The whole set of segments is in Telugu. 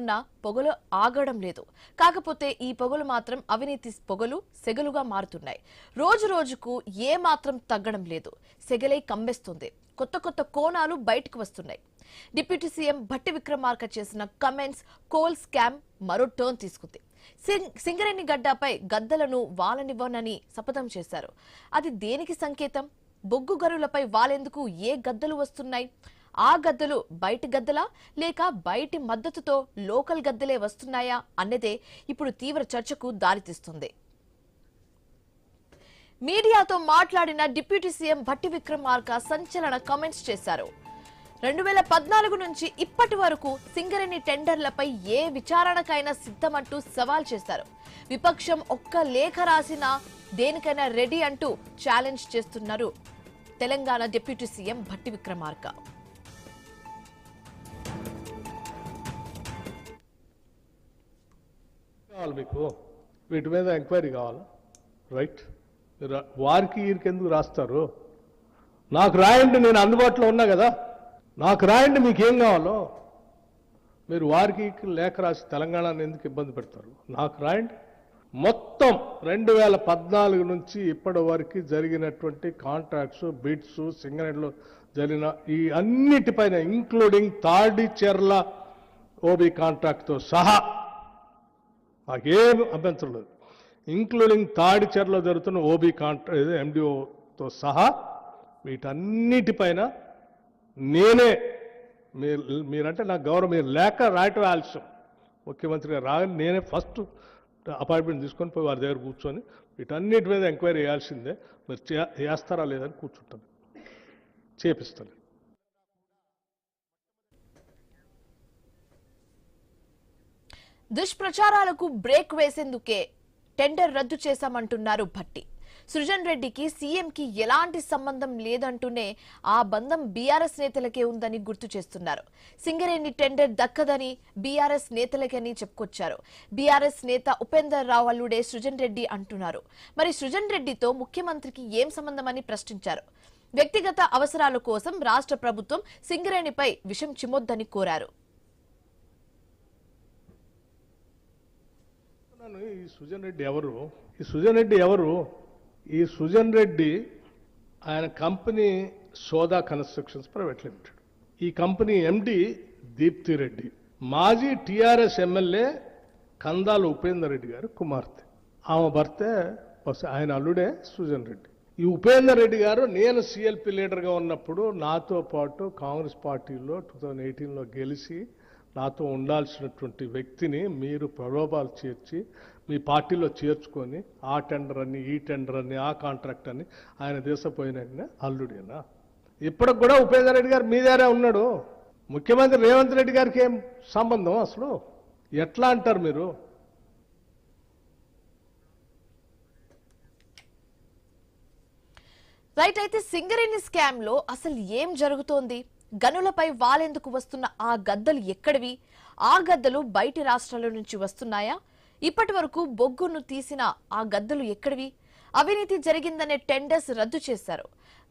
ఉన్నా పొగలు ఆగడం లేదు. కాకపోతే ఈ పొగలు మాత్రం అవినీతి పొగలు సెగలుగా మారుతున్నాయి. రోజు రోజుకు ఏ మాత్రం తగ్గడం లేదు. సెగలై కమ్మేస్తుంది. కొత్త కొత్త కోణాలు బయటకు వస్తున్నాయి. డిప్యూటీ సీఎం భట్టి విక్రమార్క చేసిన కమెంట్స్ కోల్ స్కామ్ మరో టర్న్ తీసుకుంది. సింగరేణి గడ్డపై గద్దలను వాలనివ్వనని శపథం చేశారు. అది దేనికి సంకేతం? బొగ్గు గరులపై వాలేందుకు ఏ గద్దలు వస్తున్నాయి? ఆ గద్దలు బయటి గద్దలా లేక బయటి మద్దతుతో లోకల్ గద్దలే వస్తున్నాయా అన్నదే ఇప్పుడు తీవ్ర చర్చకు దారితీస్తుంది. మీడియాతో మాట్లాడిన డిప్యూటీ సీఎం భట్టి విక్రమార్క సంచలన కామెంట్స్ చేశారు. 2014 నుంచి ఇప్పటి వరకు సింగరేణి టెండర్లపై ఏ విచారణకైనా సిద్ధమంటూ సవాల్ చేశారు. విపక్షం ఒక్క లేఖ రాసినా దేనికైనా రెడీ అంటూ ఛాలెంజ్ చేస్తున్నారు తెలంగాణ డిప్యూటీ సీఎం భట్టి విక్రమార్క. మీకు వీటి మీద ఎంక్వైరీ కావాలా? రైట్, మీరు వారికి వీరికి ఎందుకు రాస్తారు? నాకు రాయండి, నేను అందుబాటులో ఉన్నా కదా, నాకు రాయండి, మీకేం కావాలో. మీరు వారికి లేఖ రాసి తెలంగాణను ఎందుకు ఇబ్బంది పెడతారు? నాకు రాయండి. మొత్తం 2014 నుంచి ఇప్పటి వరకు జరిగినటువంటి కాంట్రాక్ట్స్, బిడ్స్, సింగరేణిలో జరిగిన ఈ అన్నిటిపైన ఇంక్లూడింగ్ తాడిచెర్ల ఓబీ కాంట్రాక్ట్తో సహా నాకేం అభ్యంతరం లేదు. ఇంక్లూడింగ్ తాడిచెర్లో జరుగుతున్న ఓబీ కాంట్రాక్ట్ ఎండిఓతో సహా వీటన్నిటిపైన నేనే మీరంటే నాకు గౌరవం, మీరు లేక రాయటం ఆలస్యం. ముఖ్యమంత్రి గారు రాగానే నేనే ఫస్ట్ అపాయింట్మెంట్ తీసుకొని పోయి వారి దగ్గర కూర్చొని వీటన్నిటి మీద ఎంక్వైరీ చేయాల్సిందే. మీరు చేస్తారా లేదని కూర్చుంటాను, చేపిస్తాను. దుష్ప్రచారాలకు బ్రేక్ వేసేందుకే టెండర్ రద్దు చేశామంటున్నారు భట్టి. సృజన్ రెడ్డికి సీఎంకి ఎలాంటి సంబంధం లేదంటూనే ఆ బంధం బీఆర్ఎస్ నేతలకే ఉందని గుర్తు చేస్తున్నారు. సింగరేణి టెండర్ దక్కదని బీఆర్ఎస్ నేతలకని చెప్పుకొచ్చారు. బీఆర్ఎస్ నేత ఉపేందర్ రావు అల్లుడే సృజన్ రెడ్డి అంటున్నారు. మరి సృజన్ రెడ్డితో ముఖ్యమంత్రికి ఏం సంబంధమని ప్రశ్నించారు. వ్యక్తిగత అవసరాల కోసం రాష్ట్ర ప్రభుత్వం సింగరేణిపై విషం చిమ్మొద్దని కోరారు. ఈ సుజన్ రెడ్డి ఎవరు? ఈ సుజన్ రెడ్డి ఎవరు? ఈ సుజన్ రెడ్డి ఆయన కంపెనీ సోదా కన్స్ట్రక్షన్స్ ప్రైవేట్ లిమిటెడ్. ఈ కంపెనీ ఎండి దీప్తి రెడ్డి మాజీ టీఆర్ఎస్ ఎమ్మెల్యే కందాల ఉపేందర్ రెడ్డి గారు కుమార్తె. ఆమె భర్తే ఆయన అల్లుడే సుజన్ రెడ్డి. ఈ ఉపేందర్ రెడ్డి గారు నేను సిఎల్పి లీడర్గా ఉన్నప్పుడు నాతో పాటు కాంగ్రెస్ పార్టీలో 2018లో గెలిచి నాతో ఉండాల్సినటువంటి వ్యక్తిని మీరు ప్రలోభాలు చేర్చి మీ పార్టీలో చేర్చుకొని ఆ టెండర్ అని, ఈ టెండర్ అని, ఆ కాంట్రాక్ట్ అని ఆయన దేశపోయిన అల్లుడేనా? ఇప్పటికి కూడా ఉపేందర్ రెడ్డి గారు మీ దగ్గరే ఉన్నాడు. ముఖ్యమంత్రి రేవంత్ రెడ్డి గారికి ఏం సంబంధం అసలు? ఎట్లా అంటారు మీరు? రైట్, అయితే సింగరేణి స్కామ్ లో అసలు ఏం జరుగుతోంది? గనులపై వాలేందుకు వస్తున్న ఆ గద్దలు ఎక్కడివి? ఆ గద్దలు బయటి రాష్ట్రాల నుంచి వస్తున్నాయా? ఇప్పటి వరకు బొగ్గును తీసిన ఆ గద్దలు ఎక్కడివి? అవినీతి జరిగిందనే టెండర్స్ రద్దు చేశారు.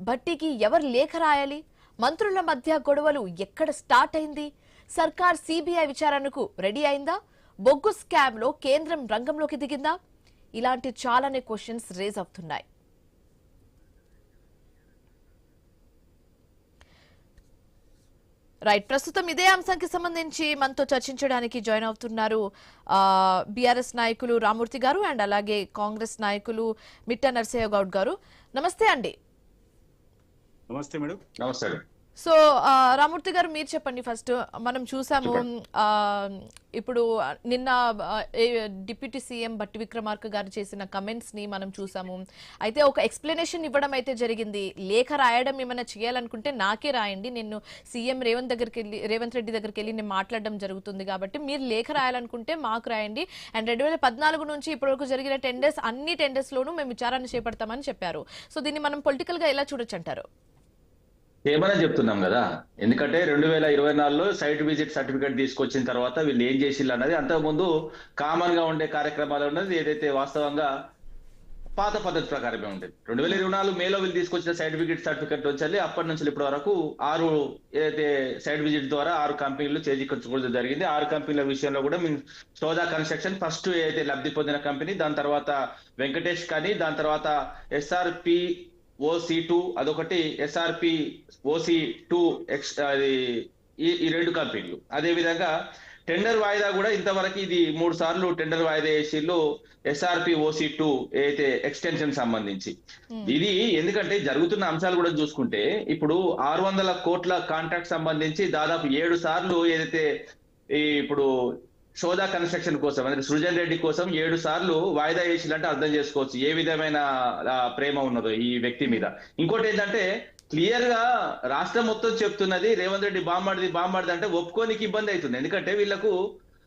భట్టికి ఎవరు లేఖ రాయాలి? మంత్రుల మధ్య గొడవలు ఎక్కడ స్టార్ట్ అయింది? సర్కార్ సిబిఐ విచారణకు రెడీ అయిందా? బొగ్గు స్కామ్ లో కేంద్రం రంగంలోకి దిగిందా? ఇలాంటి చాలానే క్వశ్చన్స్ రేజ్ అవుతున్నాయి. రైట్, ప్రస్తుతం ఇదే అంశానికి సంబంధించి మనతో చర్చించడానికి జాయిన్ అవుతున్నారు బీఆర్ఎస్ నాయకులు రామూర్తి గారు అండ్ అలాగే కాంగ్రెస్ నాయకులు మిట్ట నరసయ్య గౌడ్ గారు. నమస్తే అండి. నమస్తే మేడం. నమస్తే. సో రామూర్తి గారు, మీరు చెప్పండి. ఫస్ట్ మనం చూసాము ఇప్పుడు నిన్న డిప్యూటీ సీఎం భట్టి విక్రమార్క గారు చేసిన కమెంట్స్ ని మనం చూసాము. అయితే ఒక ఎక్స్ప్లెనేషన్ ఇవ్వడం అయితే జరిగింది. లేఖ రాయడం ఏమైనా చేయాలనుకుంటే నాకే రాయండి, నేను సీఎం రేవంత్ రెడ్డి దగ్గరికి వెళ్ళి నేను మాట్లాడడం జరుగుతుంది కాబట్టి మీరు లేఖ రాయాలనుకుంటే మాకు రాయండి. అండ్ 2014 నుంచి ఇప్పటివరకు జరిగిన టెండర్స్ అన్ని టెండర్స్ లోనూ మేము విచారణ చేపడతామని చెప్పారు. సో దీన్ని మనం పొలిటికల్ గా ఎలా చూడొచ్చు అంటారు? ఏమని చెప్తున్నాం కదా, ఎందుకంటే 2024లో సైట్ విజిట్ సర్టిఫికేట్ తీసుకొచ్చిన తర్వాత వీళ్ళు ఏం చేసిల్లు అన్నది అంతకుముందు కామన్ గా ఉండే కార్యక్రమాలు ఉన్నది. ఏదైతే వాస్తవంగా పాత పద్ధతి ప్రకారమే ఉంటుంది. 2024 మేలో వీళ్ళు తీసుకొచ్చిన సర్టిఫికెట్ వచ్చి అప్పటి నుంచి ఇప్పటి వరకు 6 ఏదైతే సైట్ విజిట్ ద్వారా 6 కంపెనీలు చేజిక్కించుకోవడం జరిగింది. 6 కంపెనీల విషయంలో కూడా మేము సోదా కన్స్ట్రక్షన్ ఫస్ట్ ఏదైతే లబ్ధి పొందిన కంపెనీ, దాని తర్వాత వెంకటేష్ కానీ, దాని తర్వాత SRP OC2 అదొకటి, SRP OC2 ఈ 2 కంపెనీలు. అదే విధంగా టెండర్ వాయిదా కూడా ఇంతవరకు ఇది 3 సార్లు టెండర్ వాయిదా వేసిళ్ళు SRP OC2 ఏదైతే ఎక్స్టెన్షన్ సంబంధించి. ఇది ఎందుకంటే జరుగుతున్న అంశాలు కూడా చూసుకుంటే ఇప్పుడు 600 కోట్ల కాంట్రాక్ట్ సంబంధించి దాదాపు 7 సార్లు ఏదైతే ఇప్పుడు సోదా కన్స్ట్రక్షన్ కోసం అంటే సృజన్ రెడ్డి కోసం 7 సార్లు వాయిదా వేసిలంటే అర్థం చేసుకోవచ్చు ఏ విధమైన ప్రేమ ఉన్నదో ఈ వ్యక్తి మీద. ఇంకోటి ఏంటంటే క్లియర్ గా రాష్ట్రం మొత్తం చెప్తున్నది రేవంత్ రెడ్డి బాంబాడిది అంటే ఒప్పుకోనికి ఇబ్బంది అవుతుంది. ఎందుకంటే వీళ్ళకు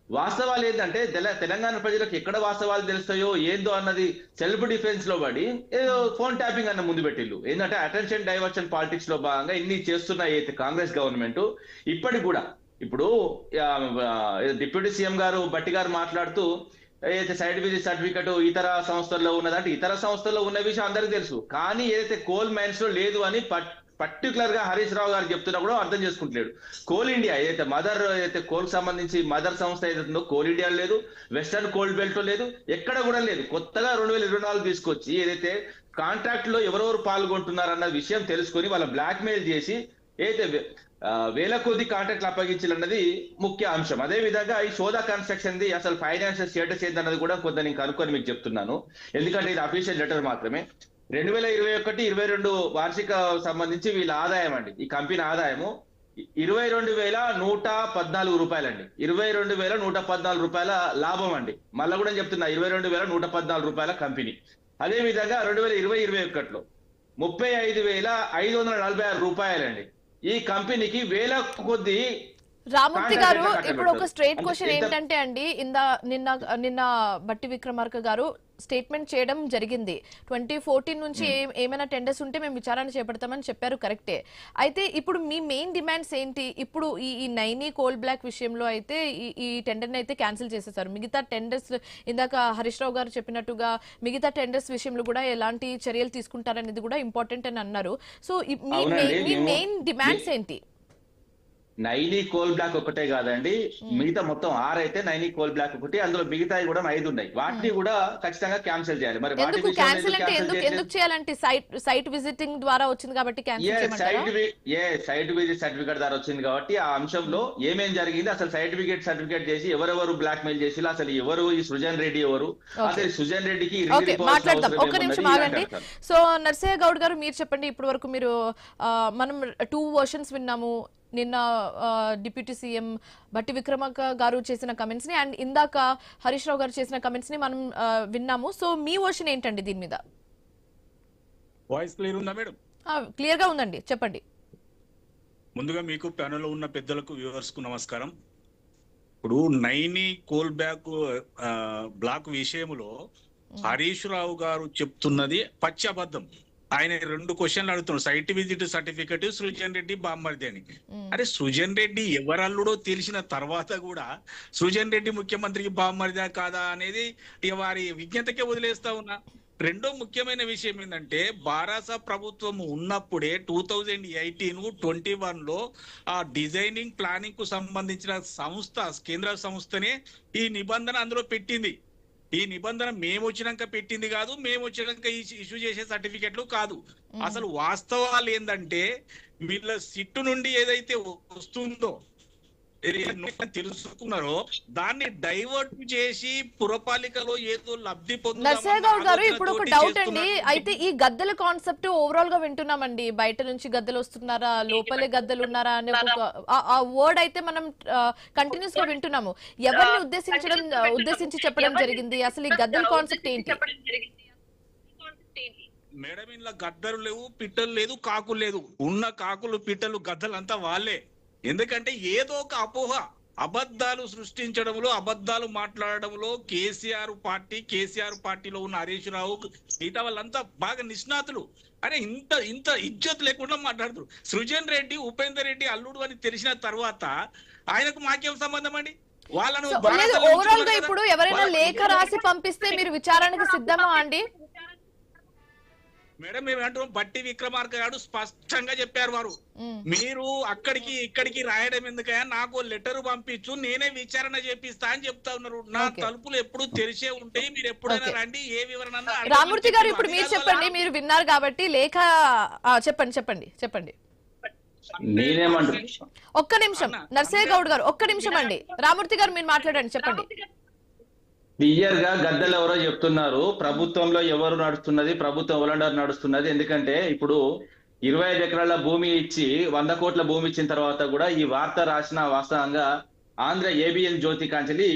వాస్తవాలు ఏంటంటే తెలంగాణ ప్రజలకు ఎక్కడ వాస్తవాలు తెలుస్తాయో ఏందో అన్నది సెల్ఫ్ డిఫెన్స్ లో పడి ఏదో ఫోన్ ట్యాపింగ్ అన్న ముందు పెట్టిల్లు. ఏంటంటే అటెన్షన్ డైవర్షన్ పాలిటిక్స్ లో భాగంగా ఇన్ని చేస్తున్న అయితే కాంగ్రెస్ గవర్నమెంట్ ఇప్పటికి కూడా ఇప్పుడు డిప్యూటీ సీఎం గారు బట్టి గారు మాట్లాడుతూ ఏదైతే సైడ్ విజిట్ సర్టిఫికెట్ ఇతర సంస్థల్లో ఉన్నదంటే ఇతర సంస్థల్లో ఉన్న విషయం అందరికీ తెలుసు, కానీ ఏదైతే కోల్ మైన్స్ లో లేదు అని పర్టికులర్ గా హరీష్ రావు గారు చెప్తున్నా కూడా అర్థం చేసుకుంటలేడు. కోల్ ఇండియా ఏదైతే కోల్ సంబంధించి మదర్ సంస్థ ఏదైతుందో కోల్ ఇండియా లేదు, వెస్టర్న్ కోల్డ్ బెల్ట్ లేదు, ఎక్కడ కూడా లేదు. కొత్తగా 2024 తీసుకొచ్చి ఏదైతే కాంట్రాక్ట్ లో ఎవరెవరు పాల్గొంటున్నారన్న విషయం తెలుసుకొని వాళ్ళ బ్లాక్ మెయిల్ చేసి ఏదైతే వేల కొద్ది కాంట్రాక్ట్లు అప్పగించాలన్నది ముఖ్య అంశం. అదే విధంగా ఈ సోదా కన్స్ట్రక్షన్ ది అసలు ఫైనాన్షియల్ స్టేటస్ ఏంటన్నది కూడా కొంత నేను కనుక్కొని మీకు చెప్తున్నాను. ఎందుకంటే ఇది అఫీషియల్ లెటర్ మాత్రమే. 2021-22 వార్షిక సంబంధించి వీళ్ళ ఆదాయం అండి, ఈ కంపెనీ ఆదాయము 22,114 రూపాయలండి. 22,114 రూపాయల లాభం అండి. మళ్ళా కూడా చెప్తున్నా 22,114 రూపాయల కంపెనీ. అదే విధంగా 2020-21లో 35,546 రూపాయలండి. ఈ కంపెనీకి వేల కొద్ది. రామూర్తి గారు, ఇప్పుడు ఒక స్ట్రైట్ క్వశ్చన్ ఏంటంటే అండి, నిన్న బట్టి విక్రమార్క గారు స్టేట్మెంట్ చేయడం జరిగింది. 2014 నుంచి ఏమైనా టెండర్స్ ఉంటే మేము విచారణ చేపడతామని చెప్పారు, కరెక్టే. అయితే ఇప్పుడు మీ మెయిన్ డిమాండ్స్ ఏంటి? ఇప్పుడు ఈ నైనీ కోల్ బ్లాక్ విషయంలో అయితే ఈ టెండర్ని అయితే క్యాన్సిల్ చేసేసారు. మిగతా టెండర్స్ ఇందాక హరీష్ రావు గారు చెప్పినట్టుగా మిగతా టెండర్స్ విషయంలో కూడా ఎలాంటి చర్యలు తీసుకుంటారనేది కూడా ఇంపార్టెంట్ అని అన్నారు. సో మీ మెయిన్ డిమాండ్స్ ఏంటి? నైనీ కోల్ బ్లాక్ ఒకటే కాదండి, మిగతా మొత్తం 6 అయితే నైనీ కోల్ బ్లాక్ ఒకటి, అందులో మిగతా కూడా 5 ఉన్నాయి. వాటిని కూడా ఖచ్చితంగా క్యాన్సిల్ చేయాలి. మరి ఎందుకు చేయాలంటే సైట్ విజిటింగ్ ద్వారా వచ్చింది కాబట్టి సైట్ విజిట్ సర్టిఫికేట్ ద్వారా వచ్చింది కాబట్టి ఆ అంశంలో ఏమేం జరిగింది, అసలు సర్టిఫికేట్ చేసి ఎవరెవరు బ్లాక్ మెయిల్ చేసి అసలు ఎవరు ఈ సృజన్ రెడ్డి ఎవరు, అసలు సృజన్ రెడ్డికి మాట్లాడదాం. ఒక్క నిమిషం ఆగండి. సో నర్సయ్య గౌడ్ గారు మీరు చెప్పండి, ఇప్పటి వరకు మీరు మనం 2 వర్షన్స్ విన్నాము. నిన్న డిప్యూటీ సీఎం బట్టి విక్రమార్క గారు చేసిన కమెంట్స్ ని అండ్ ఇందాక హరీష్ రావు గారు చేసిన కమెంట్స్ ని మనం విన్నాము. సో మీ వర్షన్ ఏంటండి దీని మీద? వాయిస్ క్లియర్ ఉందా మేడం? క్లియర్ గా ఉందండి, చెప్పండి. ముందుగా మీకు ప్యానెల్ లో ఉన్న పెద్దలకు వ్యూవర్స్ కు నమస్కారం. ఇప్పుడు నైనీ కోల్ బ్లాక్ విషయంలో హరీష్ రావు గారు చెప్తున్నది పచ్చి అబద్ధం. ఆయన 2 క్వశ్చన్లు అడుగుతున్నాడు, site visit certificate Srujan Reddy బామ్మర్ది అని. అరే సృజన్ రెడ్డి ఎవరల్లుడో తెలిసిన తర్వాత కూడా సృజన్ రెడ్డి ముఖ్యమంత్రికి బామ్మర్దా కాదా అనేది వారి విజ్ఞతకే వదిలేస్తా ఉన్నా. రెండో ముఖ్యమైన విషయం ఏంటంటే బారాస ప్రభుత్వం ఉన్నప్పుడే 2018-21లో ఆ డిజైనింగ్ ప్లానింగ్ కు సంబంధించిన సంస్థ, కేంద్ర సంస్థనే ఈ నిబంధన అందులో పెట్టింది. ఈ నిబంధన మేము వచ్చినాక పెట్టింది కాదు, మేము వచ్చినాక ఇష్యూ చేసే సర్టిఫికెట్లు కాదు. అసలు వాస్తవాలు ఏంటంటే వీళ్ళ సిట్టు నుండి ఏదైతే వస్తుందో తెలుసుకున్నారో దాన్ని డైవర్ట్ చేసి పురపాలికలో ఏదో లబ్ధి నర్సయ్య గౌడ్ గారు, ఇప్పుడు ఒక డౌట్ అండి. అయితే ఈ గద్దెల కాన్సెప్ట్ ఓవరాల్ గా వింటున్నామండి, బయట నుంచి గద్దెలు వస్తున్నారా, లోపలే గద్దెలు ఉన్నారా అనే ఆ వర్డ్ అయితే మనం కంటిన్యూస్ గా వింటున్నాము. ఎవరిని ఉద్దేశించి చెప్పడం జరిగింది? అసలు ఈ గద్దెల కాన్సెప్ట్ ఏంటి? మేడం, ఇలా గద్దరు లేవు, పిట్టలు లేదు, కాకులు లేదు. ఉన్న కాకులు పిట్టలు గద్దలు అంతా వాళ్ళే. ఎందుకంటే ఏదో ఒక అపోహ, అబద్ధాలు సృష్టించడంలో, అబద్ధాలు మాట్లాడడంలో కేసీఆర్ పార్టీలో ఉన్న హరీష్ రావు మిగతా వాళ్ళంతా బాగా నిష్ణాతులు. అరే ఇంత ఇజ్జత్ లేకుండా మాట్లాడుతారు. సృజన్ రెడ్డి ఉపేందర్ రెడ్డి అల్లుడు అని తెలిసిన తర్వాత ఆయనకు మాకేం సంబంధం అండి? వాళ్ళను ఓవరాల్ గా ఇప్పుడు ఎవరైనా లేఖ రాసి పంపిస్తే మీరు విచారణకు సిద్ధమా అండి? మేడం మేమంటున్నాం బట్టి విక్రమార్క గారు స్పష్టంగా చెప్పారు వారు మీరు అక్కడికి ఇక్కడికి రాయడం ఎందుకయ్యా నాకు లెటర్ పంపించు నేనే విచారణ చేపిస్తా అని చెప్తా ఉన్నారు. నా తలుపులు ఎప్పుడు తెరిచే ఉంటాయి, మీరు ఎప్పుడైనా రండి ఏ వివరణ. రామూర్తి గారు ఇప్పుడు మీరు చెప్పండి, మీరు విన్నారు కాబట్టి లేఖ చెప్పండి. నేనేమంటున్నా ఒక్క నిమిషం నర్సయ్య గౌడ్ గారు, ఒక్క నిమిషం అండి. రామూర్తి గారు మీరు మాట్లాడండి, చెప్పండి. క్లియర్ గా గద్దలు ఎవరో చెప్తున్నారు, ప్రభుత్వంలో ఎవరు నడుస్తున్నది, ప్రభుత్వం ఎవరు నడుస్తున్నది. ఎందుకంటే ఇప్పుడు 25 ఎకరాల భూమి ఇచ్చి 100 కోట్ల భూమి ఇచ్చిన తర్వాత కూడా ఈ వార్త రాసిన వాస్తవంగా ఆంధ్ర ఏబిఎన్ జ్యోతి కాంచెలి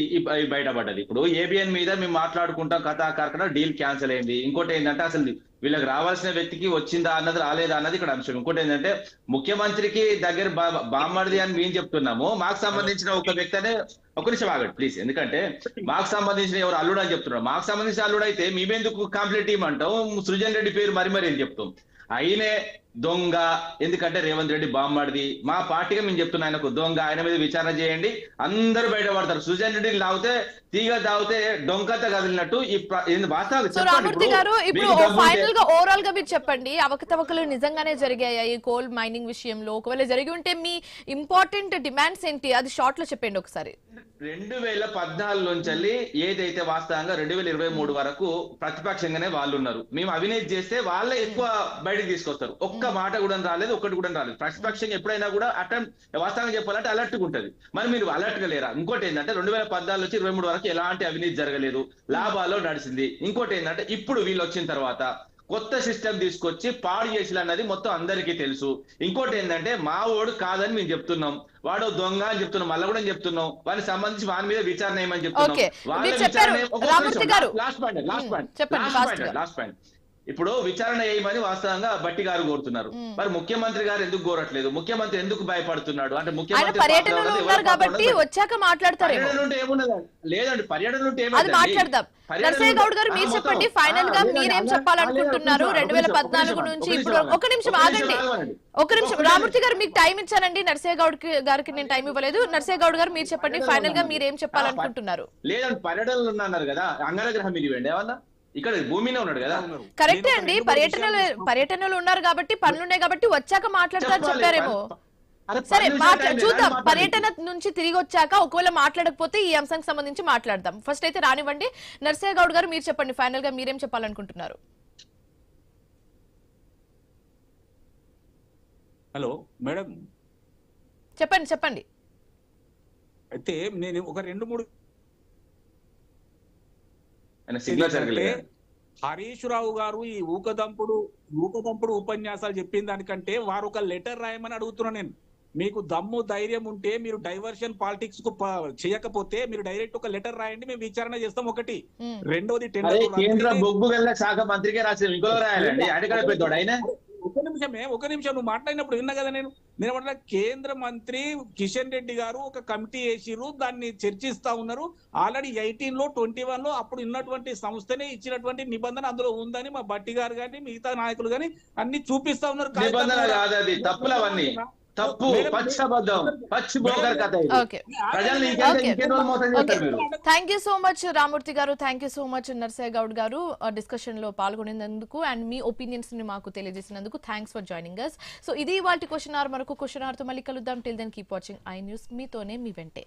బయటపడ్డది. ఇప్పుడు ఏబిఎన్ మీద మేము మాట్లాడుకుంటాం కథా కార్ఖాన డీల్ క్యాన్సిల్ అయింది. ఇంకోటి ఏంటంటే అసలు వీళ్ళకి రావాల్సిన వ్యక్తికి వచ్చిందా అన్నది రాలేదా అన్నది ఇక్కడ అంశం. ఇంకోటి ఏంటంటే ముఖ్యమంత్రికి దగ్గర బామ్మడిది అని మేము చెప్తున్నాము, మాకు సంబంధించిన ఒక వ్యక్తి అనే ఒక నిమిషం ఆగండి ప్లీజ్. ఎందుకంటే మాకు సంబంధించిన ఎవరు అల్లుడు అని చెప్తున్నారు, మాకు సంబంధించిన అల్లుడు అయితే మేమెందుకు కంప్లీట్ ఇవ్వమంటాం, సృజన్ రెడ్డి పేరు మరి అని చెప్తాం. అయినే దొంగ, ఎందుకంటే రేవంత్ రెడ్డి బామ్మడిది, మా పార్టీగా మేము చెప్తున్నాం ఆయనకు దొంగ, ఆయన మీద విచారణ చేయండి, అందరూ బయటపడతారు. సుజన్ రెడ్డిని లాగితే తీగ తాగితే డొంకంతా కదిలినట్టు రామూర్తి గారు ఇప్పుడు ఫైనల్ గా ఓవరాల్ గా మీరు చెప్పండి, అవకతవకలు నిజంగానే జరిగాయా ఈ కోల్ మైనింగ్ విషయంలో? ఒకవేళ జరిగి ఉంటే మీ ఇంపార్టెంట్ డిమాండ్స్ ఏంటి, అది షార్ట్ లో చెప్పండి ఒకసారి. 2014 నుంచి ఏదైతే వాస్తవంగా 2023 వరకు ప్రతిపక్షంగానే వాళ్ళు ఉన్నారు. మేము అవినీతి చేస్తే వాళ్ళే ఎక్కువ బయటకు తీసుకొస్తారు. ఒక్క మాట కూడా రాలేదు, ఒక్కటి కూడా రాలేదు. ప్రతిపక్షం ఎప్పుడైనా కూడా వాస్తవంగా చెప్పాలంటే అలర్ట్ గా ఉంటది, మరి మీరు అలర్ట్ గా లేరా? ఇంకోటి ఏంటంటే 2014 నుంచి 23 వరకు ఎలాంటి అవినీతి జరగలేదు, లాభాల్లో నడిచింది. ఇంకోటి ఏంటంటే ఇప్పుడు వీళ్ళు వచ్చిన తర్వాత కొత్త సిస్టమ్ తీసుకొచ్చి పాడు చేసి అన్నది మొత్తం అందరికీ తెలుసు. ఇంకోటి ఏంటంటే మా ఓడు కాదని మేము చెప్తున్నాం, వాడు దొంగ అని చెప్తున్నాం, మళ్ళీ కూడా చెప్తున్నాం, వానికి సంబంధించి వాని మీద విచారణ ఏమని చెప్తున్నాం. లాస్ట్ పాయింట్ ఇప్పుడు విచారణ చేయమని వాస్తవంగా బట్టి గారు కోరుతున్నారు, మరి ముఖ్యమంత్రి గారు ఎందుకు కోరట్లేదు? ముఖ్యమంత్రి ఎందుకు భయపడుతున్నాడు అంటే ముఖ్యమంత్రి వచ్చాక మాట్లాడతారు. లేదండి, పర్యటన ఉంటే మాట్లాడదాం. నర్సయ్య గౌడ్ గారు మీరు చెప్పండి, ఫైనల్ గా మీరేం చెప్పాలనుకుంటున్నారు 2014 నుంచి ఇప్పుడు? ఒక నిమిషం ఆగండి, ఒక నిమిషం. రామూర్తి గారు మీకు టైం ఇచ్చానండి, నర్సయ్య గౌడ్ గారికి నేను టైం ఇవ్వలేదు. నర్సయ్య గౌడ్ గారు మీరు చెప్పండి, ఫైనల్ గా మీరేం చెప్పాలనుకుంటున్నారు? లేదండి, పర్యటనలు ఉన్నారు కదా, అంగరగ్రహం ఇది ఇవ్వండి ఏమన్నా, ఇక్కడ భూమినే ఉన్నాడు కదా. కరెక్టే అండి, పర్యటనలు ఉన్నారు కాబట్టి పనులున్నాయి కాబట్టి వచ్చాక మాట్లాడతారు చెప్పారేమో. సరే చూద్దాం, పర్యటన నుంచి తిరిగి వచ్చాక ఒకవేళ మాట్లాడకపోతే ఈ అంశానికి సంబంధించి మాట్లాడదాం. ఫస్ట్ అయితే రానివ్వండి. నర్సయ్య గౌడ్ గారు మీరు చెప్పండి, ఫైనల్ గా మీరేం చెప్పాలనుకుంటున్నారు? హలో మేడం, చెప్పండి. అయితే నేను ఒక 2-3 హరీష్ రావు గారు ఈ ఊకదంపుడు ఉపన్యాసాలు చెప్పిన దానికంటే వారు ఒక లెటర్ రాయమని అడుగుతున్నా నేను. మీకు దమ్ము ధైర్యం ఉంటే మీరు డైవర్షన్ పాలిటిక్స్ కు చేయకపోతే మీరు డైరెక్ట్ ఒక లెటర్ రాయండి, మేము విచారణ చేస్తాం. ఒకటి. రెండోది కేంద్ర బొగ్గు గనుల శాఖ మంత్రికే రాసి ఇంకో రాయాలండి, ఒక నిమిషం నువ్వు మాట్లాడినప్పుడు విన్నా కదా నేను కేంద్ర మంత్రి కిషన్ రెడ్డి గారు ఒక కమిటీ వేసిరు, దాన్ని చర్చిస్తా ఉన్నారు. ఆల్రెడీ 18లో 21లో అప్పుడు ఉన్నటువంటి సంస్థనే ఇచ్చినటువంటి నిబంధన అందులో ఉందని మా బట్టి గారు కానీ మిగతా నాయకులు కానీ అన్ని చూపిస్తా ఉన్నారు. Thank you so much Ramurthy గారు, thank you so much Narsaiah Goud గారు డిస్కషన్ లో పాల్గొనేందుకు అండ్ మీ ఒపీనియన్స్ ని మాకు తెలియజేసినందుకు. Thanks for joining us. So ఇది ఇవాల్టి క్వశ్చన్ అవర్. మరొక క్వశ్చన్ అవర్ తో మళ్ళీ కలుద్దాం. Till then keep watching I News, మీతోనే మీ వెంటే.